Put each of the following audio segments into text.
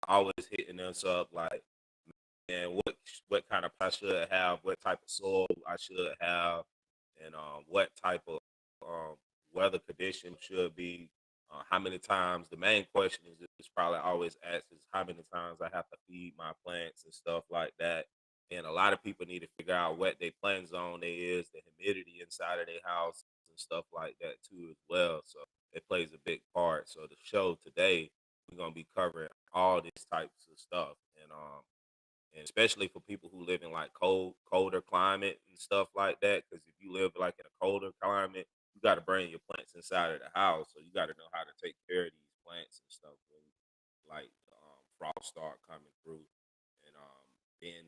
always hitting us up like, man, what kind of I should have, what type of soil I should have, and what type of um, weather condition should be. How many times? The main question is probably always asked is how many times I have to feed my plants and stuff like that. And a lot of people need to figure out what their plant zone they is, the humidity inside of their house and stuff like that too as well. So it plays a big part. So the show today, we're gonna be covering all these types of stuff, and especially for people who live in like colder climate and stuff like that. Because if you live like in a colder climate, you got to bring your plants inside of the house, so you got to know how to take care of these plants and stuff when like frost start coming through, and then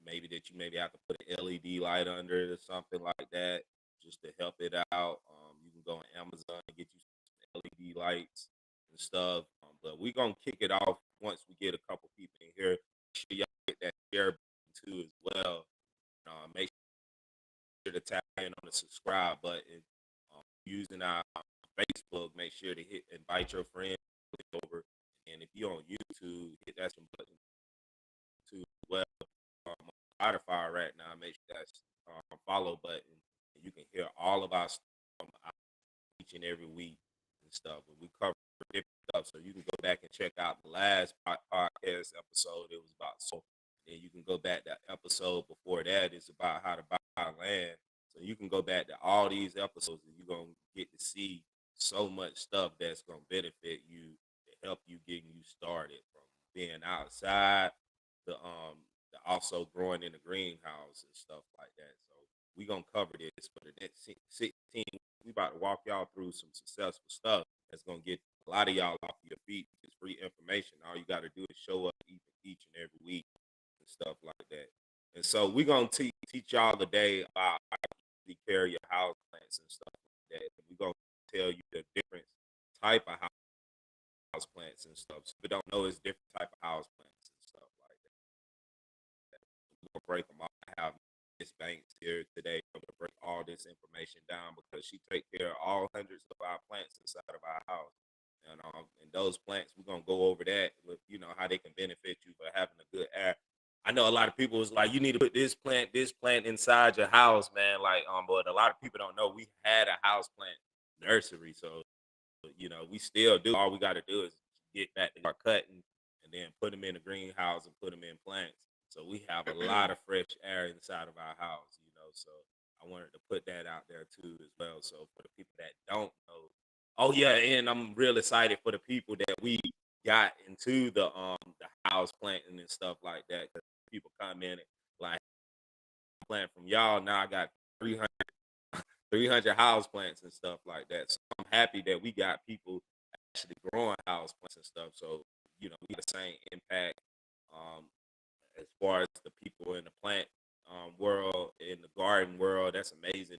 maybe that you maybe have to put an LED light under it or something like that just to help it out. You can go on Amazon and get you some LED lights and stuff. But we're gonna kick it off once we get a couple people in here. Make sure y'all hit that share button too as well. Make sure to tap in on the subscribe button. Using our Facebook, make sure to hit invite your friends over. And if you're on YouTube, hit that some button too as well. On Spotify right now, make sure that's follow button. And you can hear all of our stuff each and every week and stuff. But we cover different stuff, so you can go back and check out the last podcast episode. It was about so. Then you can go back that episode before that. It's about how to buy land. So you can go back to all these episodes, and you're gonna get to see so much stuff that's gonna benefit you to help you getting you started from being outside to also growing in the greenhouse and stuff like that. So we gonna cover this for the next 16. We about to walk y'all through some successful stuff that's gonna get a lot of y'all off your feet. It's free information. All you got to do is show up each and every week and stuff like that. And so we're gonna teach y'all today about how to take care of your house plants and stuff like that. And we're gonna tell you the different type of house plants and stuff. So if you don't know, it's different type of house plants and stuff like that. We're gonna break them all. I have Miss Banks here today. I'm gonna break all this information down because she take care of all hundreds of our plants inside of our house. And those plants, we're gonna go over that with how they can benefit you for having a good air. I know a lot of people was like, you need to put this plant inside your house, man. Like, but a lot of people don't know we had a house plant nursery, so we still do. All we got to do is get back to our cutting and then put them in the greenhouse and put them in plants. So we have a lot of fresh air inside of our house. So I wanted to put that out there too as well. So for the people that don't know, oh yeah, and I'm real excited for the people that we got into the house planting and stuff like that. 'Cause people come in and like plant from y'all. Now I got 300 house plants and stuff like that. So I'm happy that we got people actually growing house plants and stuff. So we get the same impact um, as far as the people in the plant world, in the garden world. That's amazing.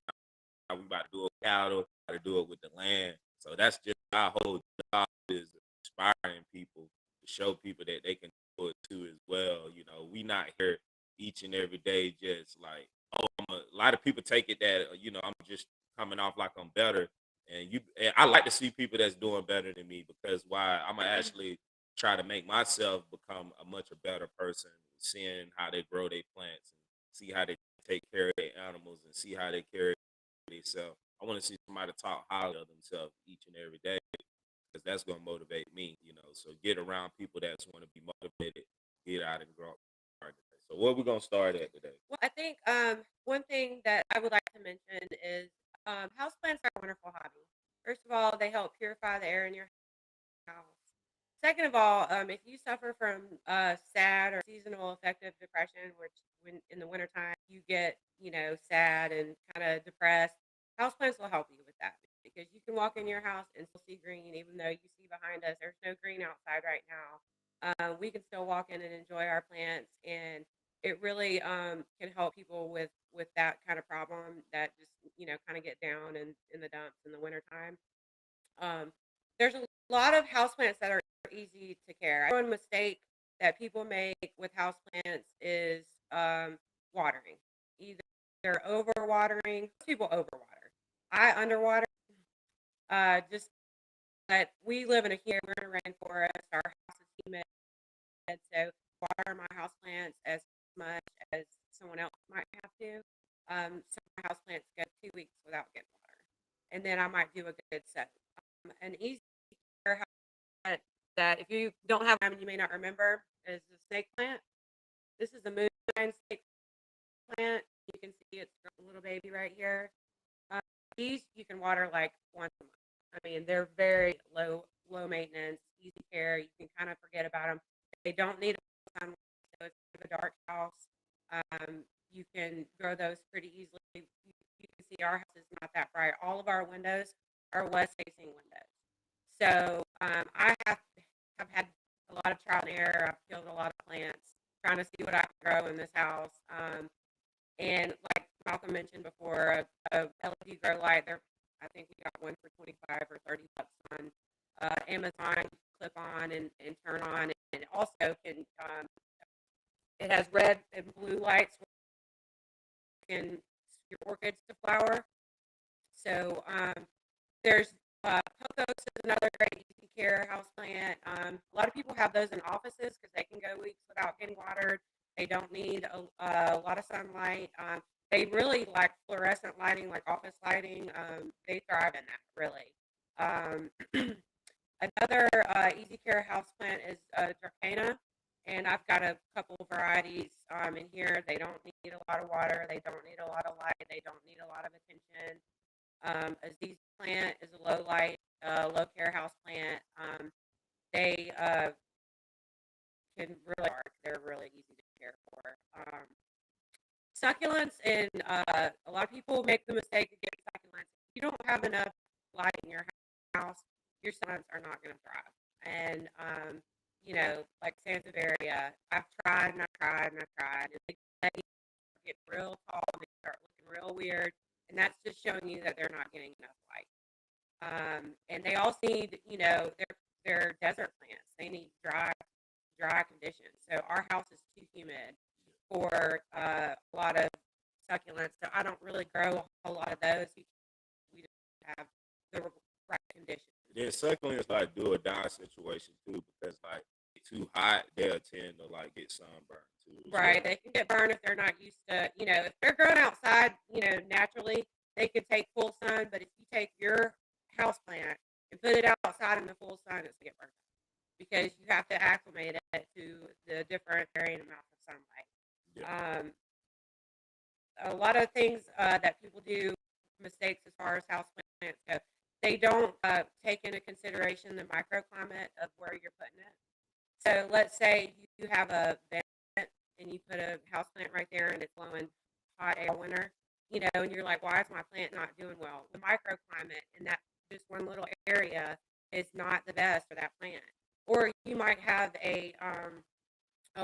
How we about to do it with cattle, how to do it with the land. So that's just our whole job is inspiring people to show people that they can do it too as well. We not here each and every day just like, oh, a lot of people take it that I'm just coming off like I'm better. And I like to see people that's doing better than me because why I'm gonna actually try to make myself become a much a better person, seeing how they grow their plants and see how they take care of their animals and see how they care themselves. I want to see somebody talk highly of themselves each and every day because that's gonna motivate me. So get around people that want to be motivated, get out and grow. So where we gonna start at today? Well, I think one thing that I would like to mention is houseplants are a wonderful hobby. First of all, they help purify the air in your house. Second of all, if you suffer from sad or seasonal affective depression, which when in the wintertime you get, sad and kind of depressed, houseplants will help you with that because you can walk in your house and still see green, even though you see behind us there's no green outside right now. We can still walk in and enjoy our plants, and it really can help people with that kind of problem that just kind of get down in the dumps in the wintertime. um, there's a lot of houseplants that are easy to care. One mistake that people make with houseplants is watering. Either overwatering. People overwater. I underwater. Just that we live in a we're in a rainforest. Our house is humid. so water my houseplants as much as someone else might have to. Some of my houseplants go 2 weeks without getting water, and then I might do a good soak. An easy care that if you don't have time and you may not remember is the snake plant. This is the moonshine snake plant. You can see it's a little baby right here. Um, these you can water like once a month. I mean, they're very low maintenance, easy care. You can kind of forget about them. They don't need a sunlight, so if you have a dark house, you can grow those pretty easily. You can see our house is not that bright. All of our windows are west facing windows. So have had a lot of trial and error. I've killed a lot of plants trying to see what I can grow in this house. And like Malcolm mentioned before, a LED grow light. There, I think we got one for 25 or 30 bucks on Amazon. Clip on and turn on, and it also can. It has red and blue lights, and your orchids to flower. So there's pothos is another great easy care house plant. A lot of people have those in offices because they can go weeks without getting watered. They don't need a lot of sunlight. They really like fluorescent lighting, like office lighting. They thrive in that, really. Another easy care house plant is Dracana, and I've got a couple varieties in here. They don't need a lot of water. They don't need a lot of light. They don't need a lot of attention. Aziz plant is a low light, low care house plant. They can really work. They're really easy to care for. Succulents, and a lot of people make the mistake of getting succulents. If you don't have enough light in your house, your succulents are not going to thrive. And like Sansevieria, I've tried and I've tried and I've tried, and they get real tall, they start looking real weird, and that's just showing you that they're not getting enough light. And they also need, they're desert plants. They need dry conditions. So our house is too humid for a lot of succulents. So I don't really grow a whole lot of those because we don't have the right conditions. Then secondly, it's like do or die situation too, because like too hot, they'll tend to like get sunburned too. Right, they can get burned if they're not used to, if they're growing outside, naturally, they could take full sun. But if you take your house plant and put it outside in the full sun, it's gonna get burned because you have to acclimate it to the different varying amounts of sunlight. Yeah. A lot of things that people do mistakes as far as house plants go. They don't take into consideration the microclimate of where you're putting it. So let's say you have a vent and you put a house plant right there and it's blowing hot air winter, and you're like, why is my plant not doing well? The microclimate in that just one little area is not the best for that plant. Or you might have a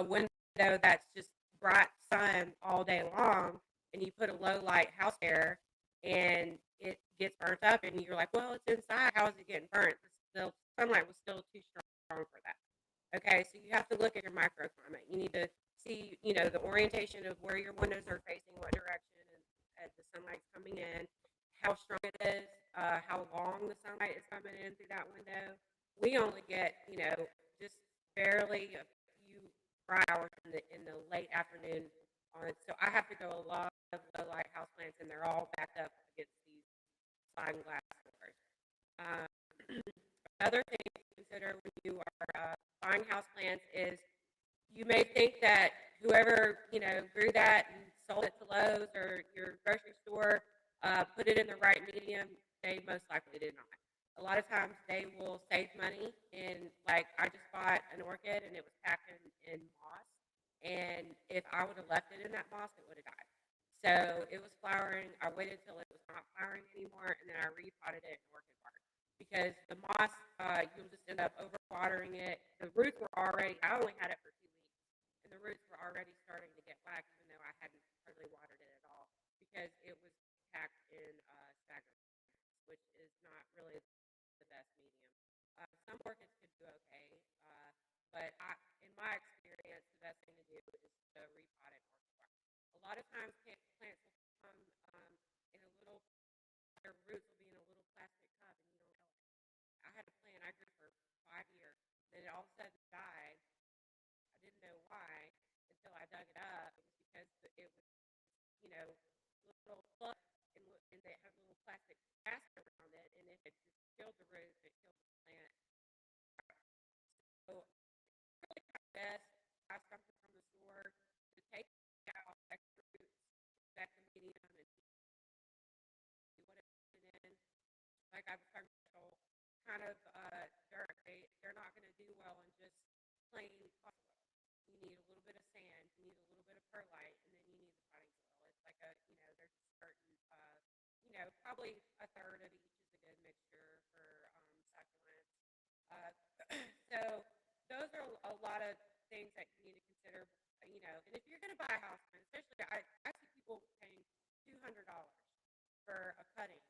window that's just bright sun all day long, and you put a low light house there, and it gets burnt up, and you're like, well, it's inside. How is it getting burnt? The sunlight was still too strong for that. Okay, so you have to look at your microclimate. You need to see, the orientation of where your windows are facing, what direction, and as the sunlight's coming in, how strong it is, how long the sunlight is coming in through that window. We only get, just barely a few bright hours in the late afternoon on it. So I have to go a lot of low light house plants, and they're all backed up against these sliding glass doors. Um, Another thing to consider when you are buying house plants is you may think that whoever grew that and sold it to Lowe's or your grocery store put it in the right medium. They most likely did not. A lot of times they will save money, and like I just bought an orchid and it was packed in moss, and if I would have left it in that moss, it would have died. So it was flowering. I waited till it was not flowering anymore, and then I repotted it in orchid bark because the moss, you'll just end up overwatering it. The roots were already, I only had it for 2 weeks, and the roots were already starting to get black, even though I hadn't hardly watered it at all because it was packed in stagnant, which is not really the best medium. Some orchids could do okay, but in my experience, the best thing to do is to repot it orchid bark. A lot of times plants will come in a little, their roots will be in a little plastic cup, and you don't know it. I had a plant I grew for 5 years, then it all of a sudden died. little plug, and they have little plastic basket around it, and if it just killed the root, it killed the plant. So really kind of best buy something from the store to take out extra roots, back the medium, and see what it in. Like I've commercial kind of dirt. They're not going to do well in just plain soil. You need a little bit of sand, you need a little bit of perlite, and then you need the potting soil. It's like there's a certain, probably a third of each is a good mixture for succulents. Uh, so those are a lot of things that you need to consider. And if you're going to buy a house plant, especially I see people paying $200 for a cutting,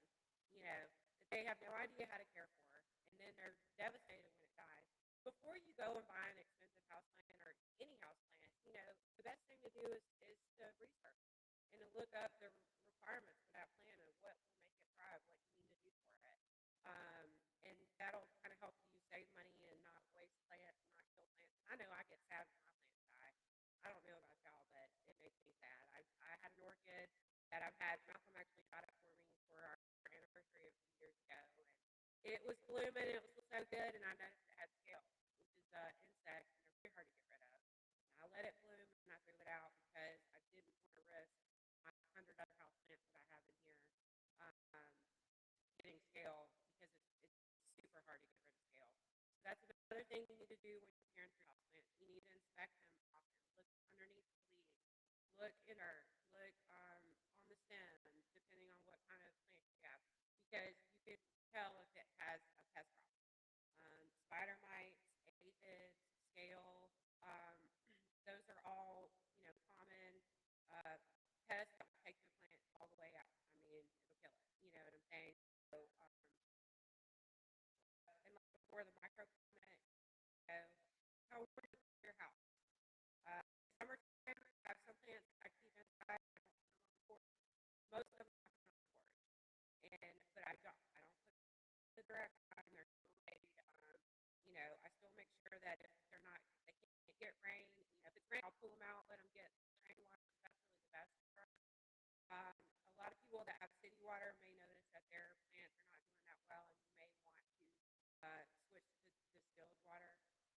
that they have no idea how to care for, and then they're devastated when it dies. Before you go and buy an expensive house plant or any house plant, the best thing to do is to research and to look up the requirements for that plant and what will make it thrive, what you need to do for it. And that'll kind of help you save money and not waste plants and not kill plants. I know I get sad when my plants die. I don't know about y'all, but it makes me sad. I had an orchid that I've had. Malcolm actually got it for me for our anniversary a few years ago, and it was blooming. It was so good, and I noticed it had scales, which is an insect, and they're very hard to get rid of. And I let it bloom, and I threw it out because I didn't want to risk my 100 other house plants that I have in here getting scale, because it's super hard to get rid of scale. So that's another thing you need to do when you're caring for house plants. You need to inspect them often. Look underneath the leaves. Look inner. Look on the stems, depending on what kind of plant you have, because you can tell if it has a pest problem. Spider mites, aphids, scale, those are all common pests that will take your plant all the way out. I mean, it'll kill it. You know what I'm saying? So, and like before, the microclimate, how would you keep your house? Summertime, I have some plants I keep inside. I don't put them on the porch. Most of them I put on the porch, but I don't. I don't put the direct sun. They're still made. I still make sure that if they can't get rain. If it's rain, I'll pull them out, let them get rainwater. That's really the best for us. A lot of people that have city water may notice that their plants are not doing that well, and you may want to switch to distilled water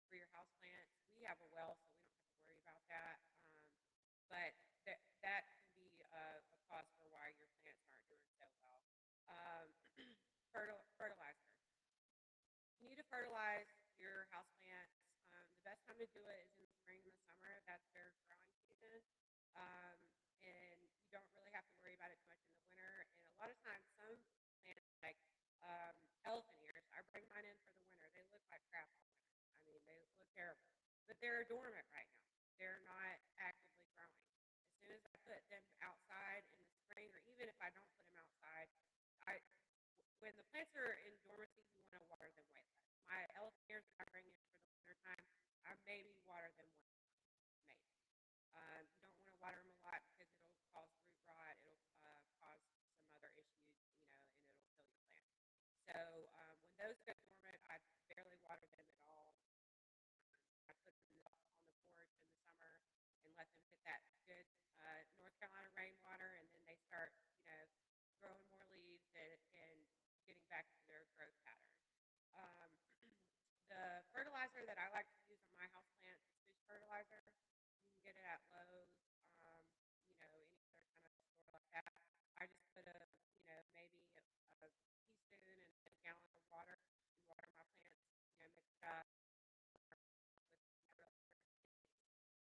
for your house plants. We have a well, so we don't have to worry about that. But that can be a cause for why your plants aren't doing so well. Um, fertilizer. You need to fertilize your house plants. The best time to do it is in the spring and the summer. That's their growing season. Um, and you don't really have to worry about it too much in the winter. And a lot of times, some plants like elephant ears, I bring mine in for the winter. They look like crap all winter. I mean, they look terrible. But they're dormant right now. They're not actively growing. As soon as I put them outside in the spring, or even if I don't put them outside, when the plants are in dormancy, you want to water them way less. My elephant ears that I bring in for the winter time, I maybe water them once, maybe. You don't want to water them a lot because it'll cause root rot. It'll cause some other issues, and it'll kill your plant. So when those go dormant, I barely water them at all. I put them on the porch in the summer and let them get that good North Carolina rainwater, and then they start, growing more leaves and getting back to their growth pattern. Um, the fertilizer that I like to use on my house plants is fish fertilizer. You can get it at Lowe's, any other kind of store like that. I just put maybe a teaspoon and a gallon of water and water my plants, mix it up with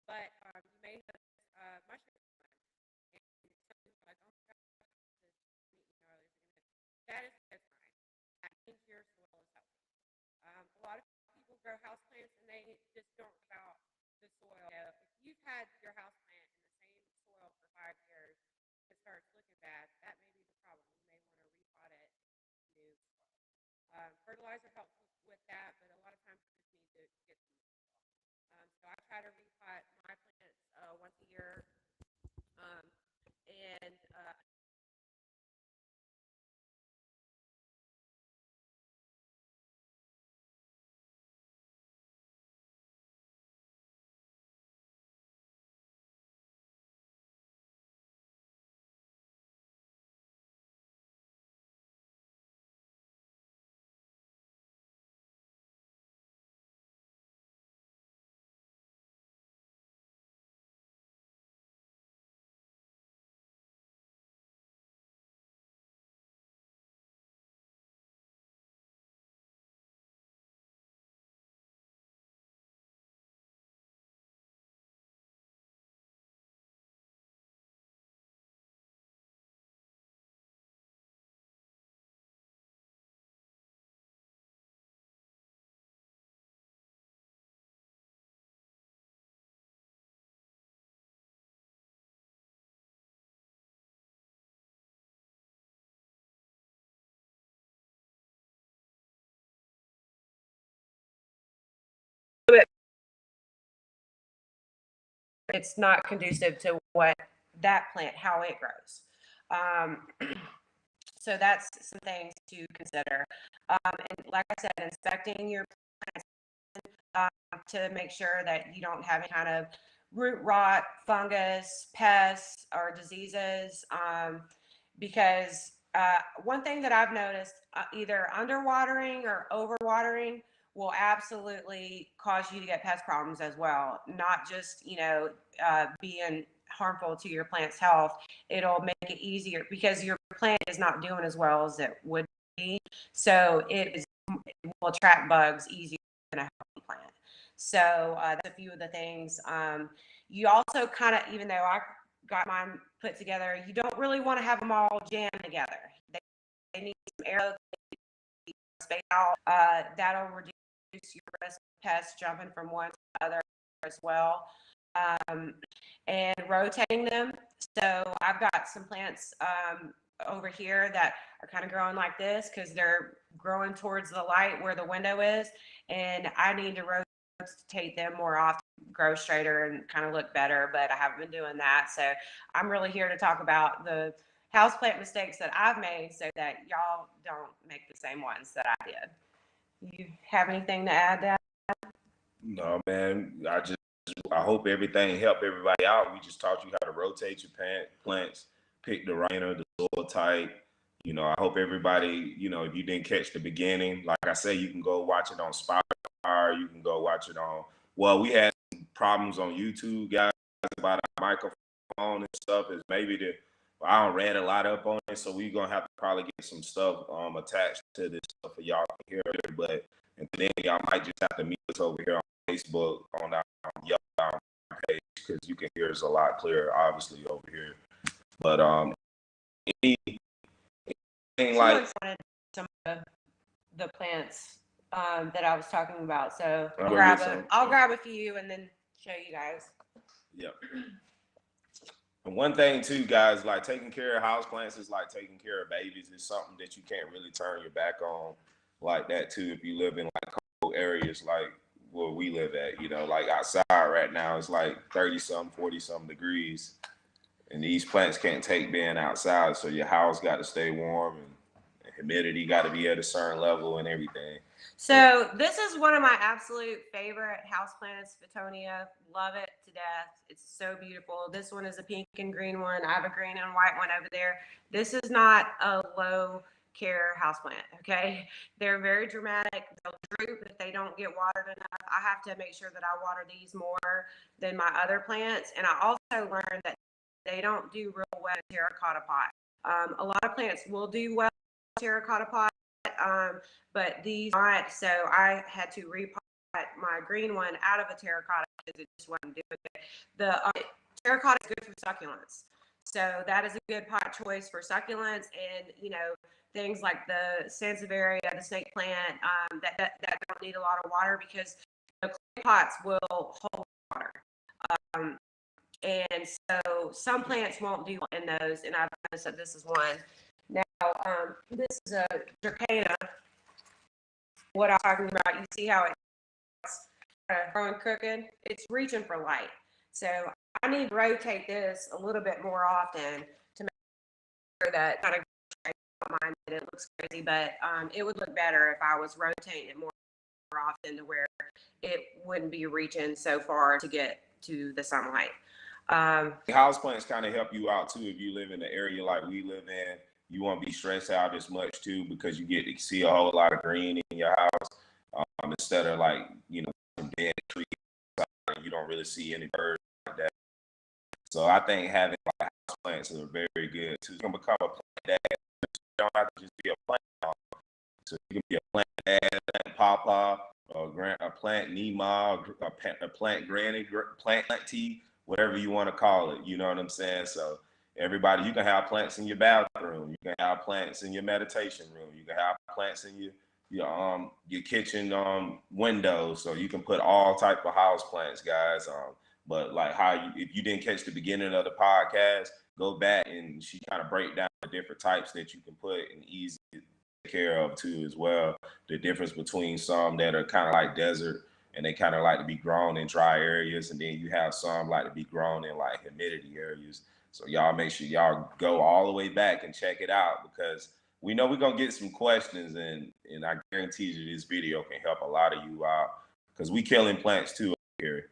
but you may notice mushrooms come in. And some people are like, oh my gosh, that is a good sign. That means your soil is healthy. A lot of people grow houseplants and they just don't know about the soil. If you've had your houseplant in the same soil for 5 years, it starts looking bad, that may be the problem. You may want to repot it in new soil. Fertilizer helps with that, but a lot of times you just need to get some soil. So I try to repot my plants once a year. And it's not conducive to what that plant, how it grows. So that's some things to consider. And like I said, inspecting your plants to make sure that you don't have any kind of root rot, fungus, pests, or diseases. Because one thing that I've noticed, either underwatering or overwatering will absolutely cause you to get pest problems as well. Not just, being harmful to your plant's health. It'll make it easier because your plant is not doing as well as it would be. So it will attract bugs easier than a healthy plant. So that's a few of the things. You also kind of, even though I got mine put together, you don't really want to have them all jammed together. They need some air space out. That'll reduce your risk of pests jumping from one to the other as well. And rotating them. So I've got some plants over here that are kind of growing like this because they're growing towards the light where the window is, and I need to rotate them more often, grow straighter and kind of look better, but I haven't been doing that. So I'm really here to talk about the houseplant mistakes that I've made so that y'all don't make the same ones that I did. You have anything to add to that? No, man. I hope everything helped everybody out. We just taught you how to rotate your plants, pick the right the soil type. I hope everybody, if you didn't catch the beginning, like I say, you can go watch it on Spotify. You can go watch it on. Well, we had some problems on YouTube, guys, about our microphone and stuff. Is maybe I don't read a lot up on it, so we're gonna have to probably get some stuff attached to this stuff for y'all to hear it. But and then y'all might just have to meet us over here on Facebook on our page because you can hear us a lot clearer, obviously, over here. But anything like some of the plants that I was talking about, so I'll grab a few and then show you guys. Yep. And one thing too, guys, like taking care of houseplants is like taking care of babies. It's something that you can't really turn your back on like that too if you live in like cold areas like where we live at, like outside right now it's like 30-some, 40-some degrees. And these plants can't take being outside, so your house got to stay warm and humidity got to be at a certain level and everything. So this is one of my absolute favorite houseplants, Fittonia. Love it to death. It's so beautiful. This one is a pink and green one. I have a green and white one over there. This is not a low care houseplant, okay? They're very dramatic. They'll droop if they don't get watered enough. I have to make sure that I water these more than my other plants. And I also learned that they don't do real well in terracotta pot. A lot of plants will do well in terracotta pot, but these aren't. So I had to repot my green one out of a terracotta because it just wasn't doing it. The terracotta is good for succulents. So that is a good pot choice for succulents, and things like the sansevieria, the snake plant, that don't need a lot of water because clay pots will hold water. And so some plants won't do in those, and I've noticed that this is one. Now, this is a Dracaena. What I'm talking about, you see how it's growing crooked? It's reaching for light. So I need to rotate this a little bit more often to make sure that kind of mind that it looks crazy, but it would look better if I was rotating it more often to where it wouldn't be reaching so far to get to the sunlight. Houseplants kind of help you out too if you live in an area like we live in. You won't be stressed out as much too because you get to see a whole lot of green in your house instead of like dead trees. You don't really see any birds like that. So I think having like houseplants are very good too. You can become a plant dad. You don't have to just be a plant dog. So you can be a plant dad, plant papa, a plant Nima, a plant granny, plant auntie, whatever you want to call it. You know what I'm saying? So everybody, you can have plants in your bathroom. You can have plants in your meditation room. You can have plants in your kitchen windows. So you can put all type of house plants, guys. But like if you didn't catch the beginning of the podcast, go back and she kind of break down the different types that you can put and easy to take care of too as well. The difference between some that are kind of like desert and they kind of like to be grown in dry areas, and then you have some like to be grown in like humidity areas. So y'all make sure y'all go all the way back and check it out, because we know we're gonna get some questions, and I guarantee you this video can help a lot of you out, because we killing plants too here,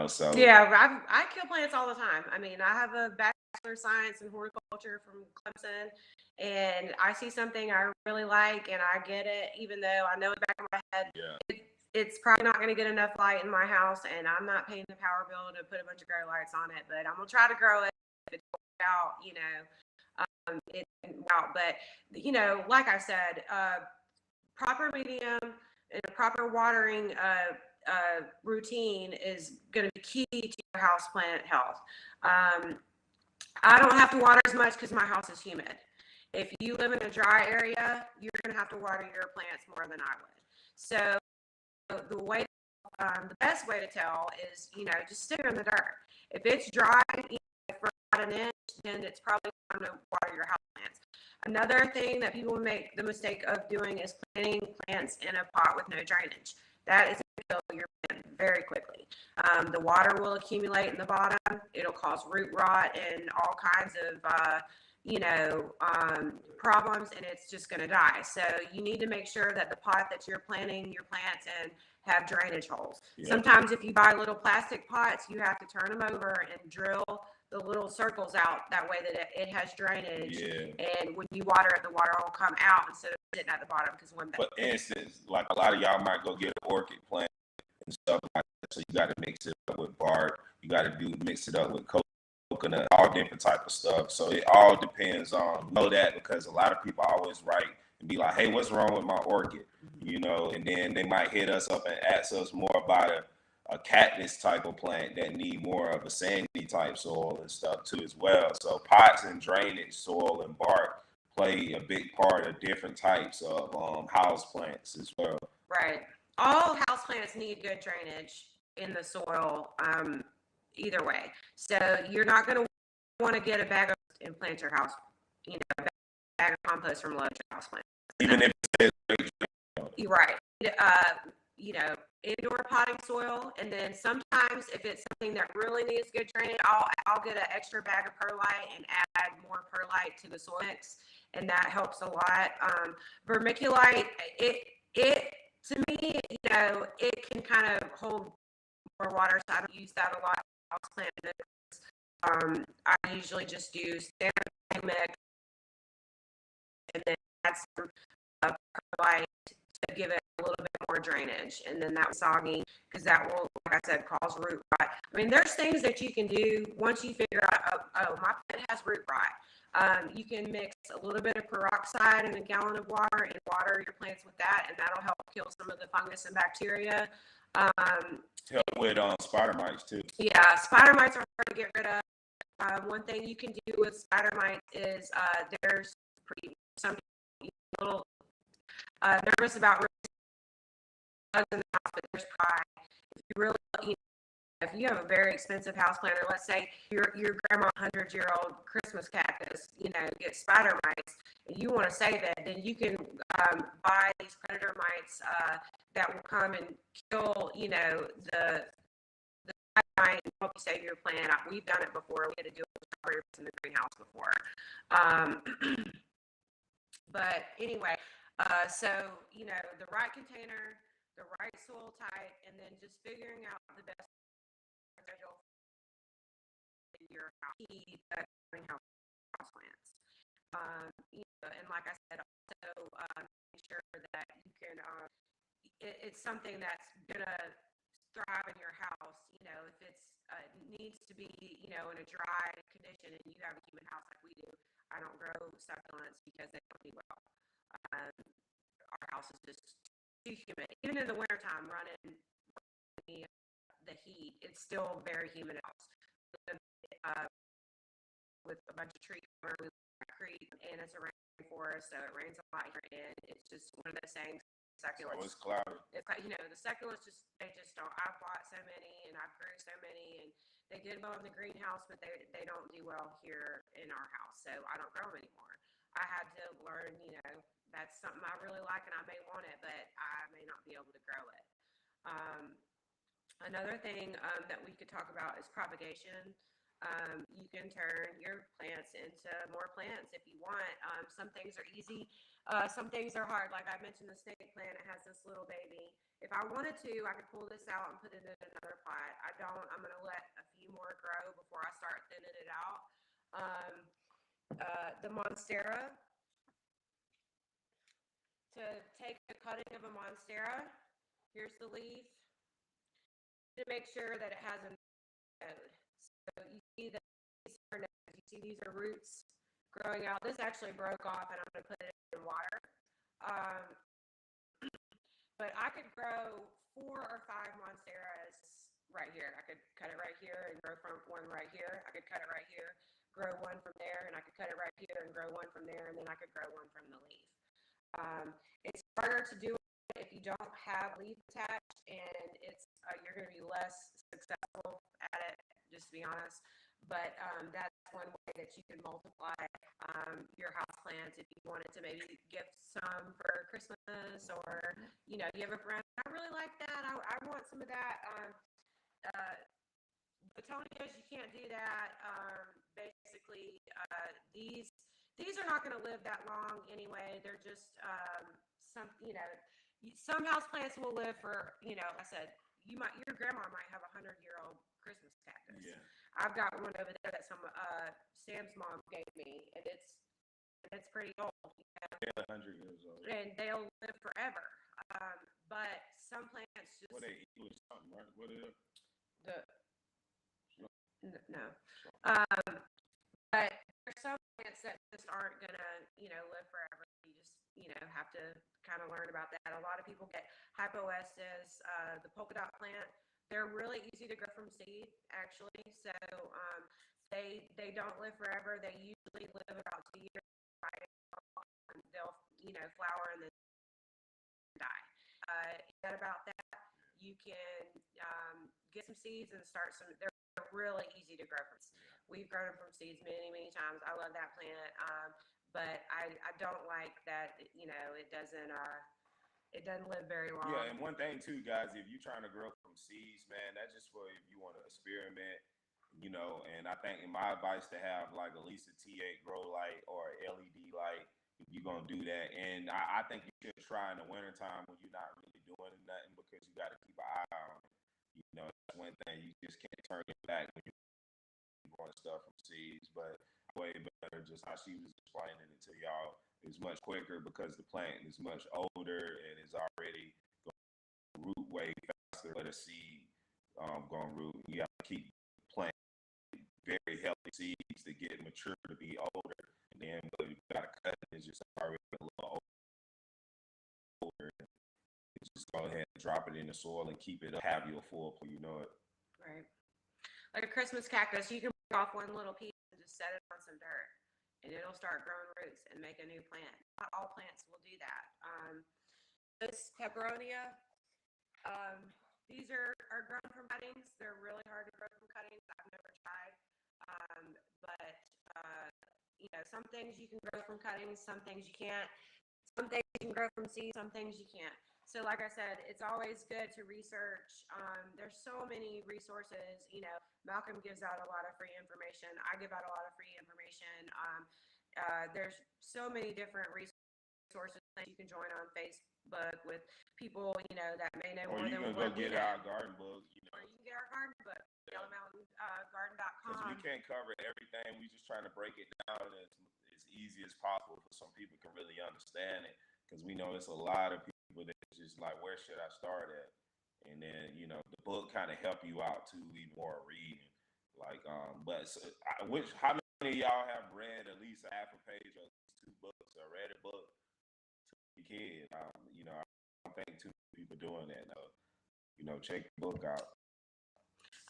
So Yeah, I kill plants all the time. I mean, I have a bachelor of science in horticulture from Clemson, and I see something I really like, and I get it, even though I know in the back of my head yeah, it's probably not going to get enough light in my house, and I'm not paying the power bill to put a bunch of grow lights on it. But I'm gonna try to grow it if it works out, it out. But like I said, proper medium and a proper watering routine is going to be key to your house plant health. I don't have to water as much because my house is humid. If you live in a dry area, you're going to have to water your plants more than I would. So the best way to tell is, just stick her in the dirt. If it's dry for about an inch, then it's probably time to water your house plants. Another thing that people make the mistake of doing is planting plants in a pot with no drainage. That is going to kill your plant very quickly. The water will accumulate in the bottom. It'll cause root rot and all kinds of problems, and it's just going to die. So you need to make sure that the pot that you're planting your plants in have drainage holes. Yeah. Sometimes if you buy little plastic pots, you have to turn them over and drill the little circles out. That way that it has drainage. Yeah. And when you water it, the water will come out instead of sitting at the bottom. Because for instance, like a lot of y'all might go get an orchid plant and stuff like that. So you got to mix it up with bark. You got to mix it up with coconut, all different type of stuff. So it all depends on that, because a lot of people always write and be like, hey, what's wrong with my orchid? And then they might hit us up and ask us more about a cactus type of plant that need more of a sandy type soil and stuff too as well. So pots and drainage, soil and bark play a big part of different types of house plants as well. Right. All house plants need good drainage in the soil, either way. So you're not going to want to get a bag of and plant your house, a bag of compost from Lowe's house plant. Even if it's you're right. Indoor potting soil, and then sometimes if it's something that really needs good drainage, I'll get an extra bag of perlite and add more perlite to the soil mix, and that helps a lot. Vermiculite, it to me, it can kind of hold more water, so I don't use that a lot. House plant, I usually just do standard mix, and then add some perlite to give it a little bit more drainage, and then that was soggy, because that will, like I said, cause root rot. I mean, there's things that you can do once you figure out, oh, my plant has root rot. You can mix a little bit of peroxide in a gallon of water and water your plants with that, and that'll help kill some of the fungus and bacteria. Help with spider mites too. Yeah, spider mites are hard to get rid of. One thing you can do with spider mites is there's some little nervous about bugs in the house, but there's pride. If you really, if you have a very expensive house planter, let's say your grandma 100-year-old Christmas cactus, gets spider mites, and you want to save it, then you can buy these predator mites that will come and kill, the spider mite and help you save your plant. We've done it before. We had to do it with strawberries in the greenhouse before. But anyway, so, the right container, the right soil type, and then just figuring out the best schedule in your house plants. And like I said, also make sure that you can, it's something that's going to thrive in your house. If it's needs to be, in a dry condition and you have a humid house like we do, I don't grow succulents because they don't do well. Our house is just too humid. Even in the wintertime, running the heat, it's still very humid house. With a bunch of tree cover, we live in a creek, and it's a rainforest, so it rains a lot here, and it's just one of those things. Succulents. So it's cloudy. It's like, the succulents they just don't. I've bought so many, and I've grew so many, and they did well in the greenhouse, but they don't do well here in our house, so I don't grow them anymore. I had to learn, that's something I really like, and I may want it, but I may not be able to grow it. Um, Another thing that we could talk about is propagation. You can turn your plants into more plants if you want. Some things are easy, some things are hard. Like I mentioned, the snake plant, it has this little baby. If I wanted to, I could pull this out and put it in another pot. I don't. I'm going to let a few more grow before I start thinning it out. Um, the monstera, to take a cutting of a monstera, here's the leaf, to make sure that it has a node. So you see that these are nodes. You see these are roots growing out. This actually broke off, and I'm going to put it in water. Um, but I could grow 4 or 5 monsteras right here. I could cut it right here and grow from one right here. I could cut it right here, grow one from there, and I could cut it right here and grow one from there, and then I could grow one from the leaf. It's harder to do it if you don't have a leaf attached, and it's you're going to be less successful at it, just to be honest. But that's one way that you can multiply your house plants if you wanted to maybe gift some for Christmas, or you have a friend, I really like that. I want some of that. Petunias, you can't do that. Basically, these are not going to live that long anyway. They're just some house plants will live for, like I said, your grandma might have 100-year-old Christmas cactus. Yeah. I've got one over there that Sam's mom gave me, and it's pretty old. Yeah, 100 years old. And they'll live forever. But some plants just What they eat with something, right? What is it? No. But there's some plants that just aren't gonna, live forever. You just, have to kind of learn about that. A lot of people get hypoestis, the polka dot plant. They're really easy to grow from seed, actually. So they don't live forever. They usually live about 2 years. They'll, flower and then die. And about that, you can get some seeds and start some. They're really easy to grow from. We've grown them from seeds many, many times. I love that plant, but I don't like that. It doesn't live very long. Yeah, and one thing too, guys, if you're trying to grow from seeds, man, that's just for if you want to experiment. And I think my advice to have like at least a T8 grow light or LED light if you're gonna do that. And I think you should try in the wintertime when you're not really doing nothing, because you got to keep an eye on it. That's one thing. You just can't turn your back when you're growing stuff from seeds. But way better, just how she was explaining it to y'all, is much quicker because the plant is much older and is already going root way faster than a seed going root. You have to keep planting very healthy seeds to get mature to be older, and then but you got to cut it, it's just already a little older. Just go ahead and drop it in the soil and keep it up, have your full, you know it. Right. Like a Christmas cactus, you can break off one little piece and just set it on some dirt, and it'll start growing roots and make a new plant. Not all plants will do that. This peperonia, these are grown from cuttings. They're really hard to grow from cuttings. I've never tried. But some things you can grow from cuttings, some things you can't. Some things you can grow from seeds, some things you can't. So like I said, it's always good to research. There's so many resources. Malcolm gives out a lot of free information. I give out a lot of free information. There's so many different resources that you can join on Facebook with people, that may know more than what we know. Or you can go get our garden book. Or you can get our garden book, yellowmountaingarden.com. Because we can't cover everything. We're just trying to break it down as easy as possible so some people can really understand it. Because we know it's a lot of people that's just like, where should I start at? And then, the book kind of help you out too, even more reading. Like, how many of y'all have read at least a half a page or at least 2 books or read a book to your kid? I don't think too many people doing that. Check the book out.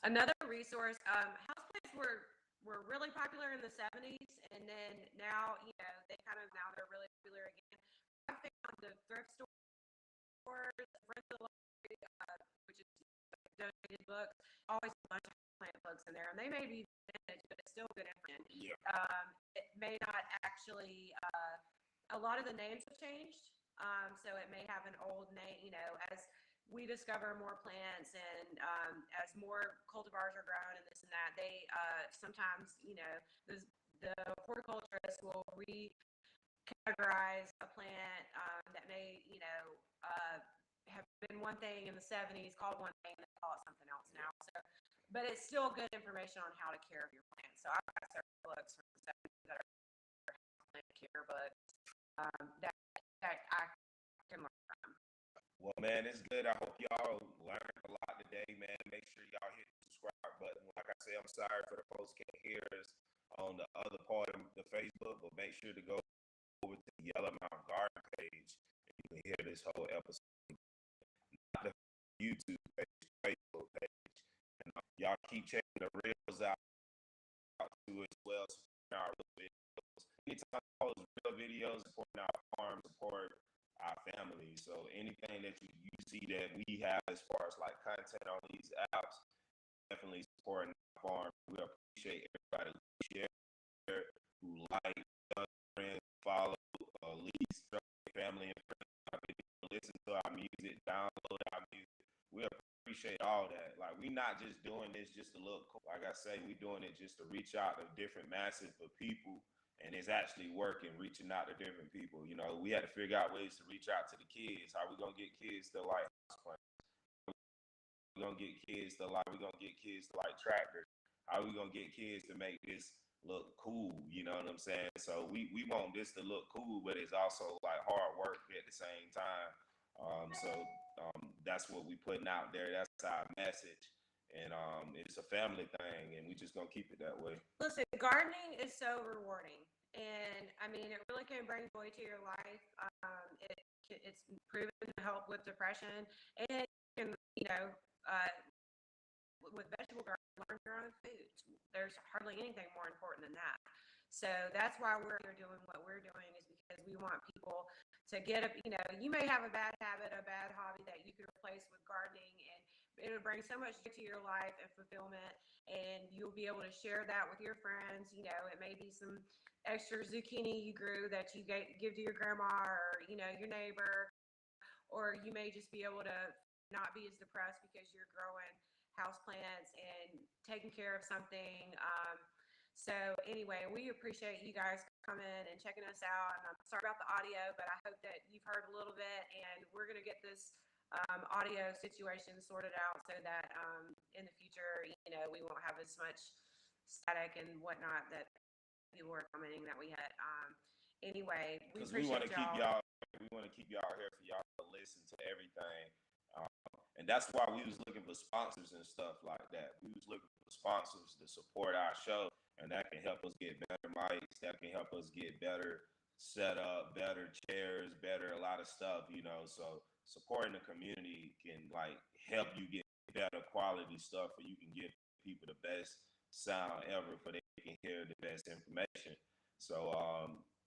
Another resource, houseplants were really popular in the 70s, and then now, they're really popular again. I found the thrift stores, rental, which is donated books, always a bunch of plant books in there, and they may be vintage, but it's still good information. Yeah. It may not actually, a lot of the names have changed, so it may have an old name, as we discover more plants, and as more cultivars are grown and this and that, they sometimes, the horticulturist will recategorize a plant that may, have been one thing in the 70s, called one thing, and they call it something else now. So, but it's still good information on how to care of your plants. So I've got several books from the 70s that are plant care books that I can learn from. Well, man, it's good. I hope y'all learned a lot today, man. Make sure y'all hit the subscribe button. Like I said, I'm sorry for the folks can't hear us on the other part of the Facebook, but make sure to go over to the Yellow Mountain Garden page and you can hear this whole episode. Not the YouTube page, Facebook page. And y'all keep checking the reels out too as well. Supporting our real videos. Anytime all those real videos, supporting our farm, support our family. So anything that you see that we have as far as like content on these apps, definitely supporting our farm. We appreciate everybody who share, who like, friends, follow, lease, family and friends, listen to our music, download our music. We appreciate all that. Like, we not just doing this just to look cool. Like I say, we doing it just to reach out to different masses of people. And it's actually working, reaching out to different people. You know, we had to figure out ways to reach out to the kids. How we gonna get kids to like houseplants? We gonna get kids to like? We gonna get kids to like tractors? How we gonna get kids to make this look cool? You know what I'm saying? So we want this to look cool, but it's also like hard work at the same time. That's what we putting out there. That's our message. And it's a family thing, and we just gonna keep it that way. Listen, gardening is so rewarding, and I mean, it really can bring joy to your life. It's proven to help with depression, and can, with vegetable gardening, learn your own foods. There's hardly anything more important than that. So that's why we're doing what we're doing, is because we want people to get you may have a bad habit, a bad hobby that you can replace with gardening, and it'll bring so much joy to your life and fulfillment, and you'll be able to share that with your friends. It may be some extra zucchini you grew that you give to your grandma, or your neighbor, or you may just be able to not be as depressed because you're growing houseplants and taking care of something. So anyway, we appreciate you guys coming and checking us out. And I'm sorry about the audio, but I hope that you've heard a little bit, and we're going to get this audio situation sorted out so that in the future, we won't have as much static and whatnot that people were commenting that we had. Anyway, we appreciate we want to keep y'all. We want to keep y'all here for y'all to listen to everything. And that's why we was looking for sponsors and stuff like that. We was looking for sponsors to support our show, and that can help us get better mics. That can help us get better setup, better chairs, better a lot of stuff. So supporting the community can like help you get better quality stuff, or you can give people the best sound ever, for they can hear the best information. So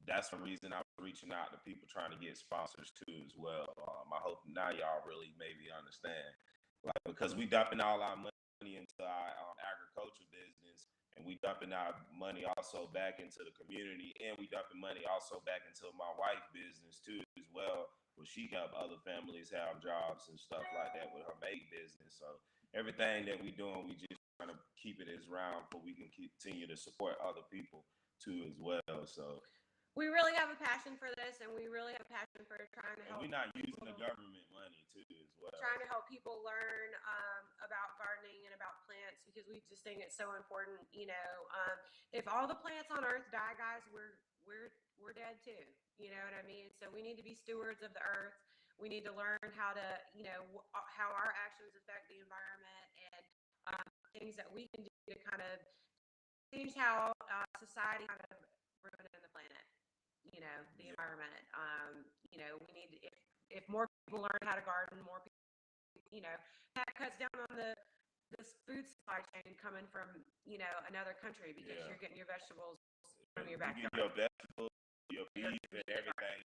that's the reason I was reaching out to people trying to get sponsors too as well. I hope now y'all really maybe understand, like, because we dumping all our money into our agriculture business, and we dumping our money also back into the community, and we dumping money also back into my wife's business too as well, where she help other families have jobs and stuff like that with her maid business. So everything that we doing, we just trying to keep it as round, so we can continue to support other people too as well. So we really have a passion for this, and we really have a passion for trying to help. And we're not using the government money too as well. Trying to help people learn about gardening and about plants, because we just think it's so important. If all the plants on Earth die, guys, we're dead too. You know what I mean? So we need to be stewards of the Earth. We need to learn how to, how our actions affect the environment, and things that we can do to kind of change how society kind of ruining the planet. The environment. We need to, if more people learn how to garden, more people, that cuts down on the food supply chain coming from another country, because you're getting your vegetables from your backyard. You get your vegetables, your beef, and everything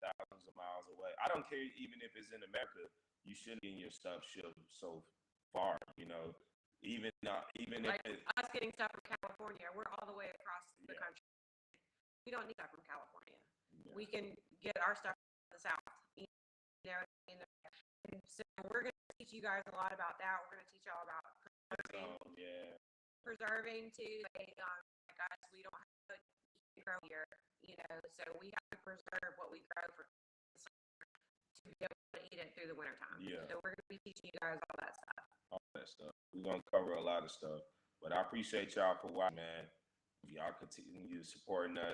thousands of miles away. I don't care even if it's in America. You shouldn't get your stuff shipped so far. Even like if us getting stuff from California, we're all the way across the country. We don't need stuff from California. We can get our stuff from the South. And so we're going to teach you guys a lot about that. We're going to teach y'all about preserving too. Like us, we don't have to grow here, so we have to preserve what we grow to be able to eat it through the wintertime. Yeah. So we're going to be teaching you guys all that stuff. We're going to cover a lot of stuff. But I appreciate y'all for watching, man. If y'all continue supporting us,